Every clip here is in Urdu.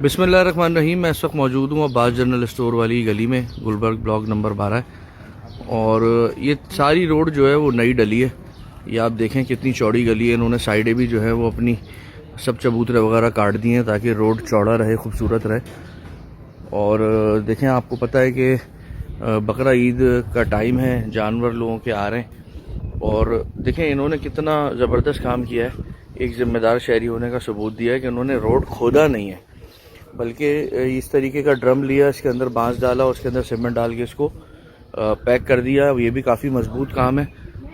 بسم اللہ الرحمن الرحیم. میں اس وقت موجود ہوں عباس جنرل اسٹور والی گلی میں، گلبرگ بلاک نمبر 12 ہے. اور یہ ساری روڈ جو ہے وہ نئی ڈلی ہے. یہ آپ دیکھیں کتنی چوڑی گلی ہے. انہوں نے سائڈیں بھی جو ہے وہ اپنی سب چبوترے وغیرہ کاٹ دی ہیں تاکہ روڈ چوڑا رہے، خوبصورت رہے. اور دیکھیں آپ کو پتہ ہے کہ بقرہ عید کا ٹائم ہے، جانور لوگوں کے آ رہے ہیں. اور دیکھیں انہوں نے کتنا زبردست کام کیا ہے. ایک ذمہ دار شہری ہونے کا ثبوت دیا ہے کہ انہوں نے روڈ کھودا نہیں ہے، بلکہ اس طریقے کا ڈرم لیا، اس کے اندر بانس ڈالا، اس کے اندر سیمنٹ ڈال کے اس کو پیک کر دیا. یہ بھی کافی مضبوط کام ہے.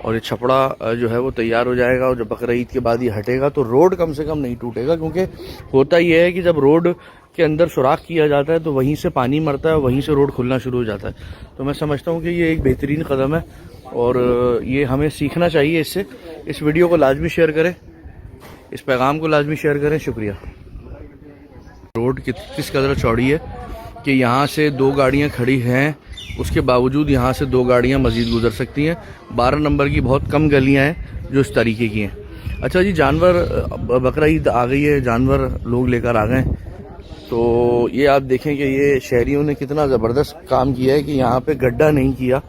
اور یہ چھپڑا جو ہے وہ تیار ہو جائے گا، اور جب بقرہ عید کے بعد یہ ہٹے گا تو روڈ کم سے کم نہیں ٹوٹے گا. کیونکہ ہوتا یہ ہے کہ جب روڈ کے اندر سوراخ کیا جاتا ہے تو وہیں سے پانی مرتا ہے، وہیں سے روڈ کھلنا شروع ہو جاتا ہے. تو میں سمجھتا ہوں کہ یہ ایک بہترین قدم ہے اور یہ ہمیں سیکھنا چاہیے اس سے. اس ویڈیو کو لازمی شیئر کریں، اس پیغام کو لازمی شیئر کریں. شکریہ. روڈ کس قدر چوڑی ہے کہ یہاں سے 2 گاڑیاں کھڑی ہیں، اس کے باوجود یہاں سے 2 گاڑیاں مزید گزر سکتی ہیں. 12 نمبر کی بہت کم گلیاں ہیں جو اس طریقے کی ہیں. اچھا جی، جانور بقرہ عید آ گئی ہے، جانور لوگ لے کر آ گئے. تو یہ آپ دیکھیں کہ یہ شہریوں نے کتنا زبردست کام کیا ہے کہ یہاں پہ گڈھا نہیں کیا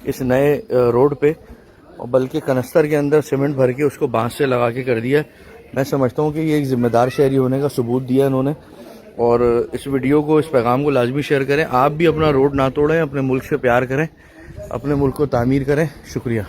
اس نئے روڈ پہ، بلکہ کنستر کے اندر سیمنٹ بھر کے اس کو بانس سے لگا کے کر دیا. میں سمجھتا ہوں کہ یہ ایک ذمہ دار شہری ہونے کا ثبوت دیا انہوں نے. اور اس ویڈیو کو، اس پیغام کو لازمی شیئر کریں. آپ بھی اپنا روڈ نہ توڑیں، اپنے ملک سے پیار کریں، اپنے ملک کو تعمیر کریں. شکریہ.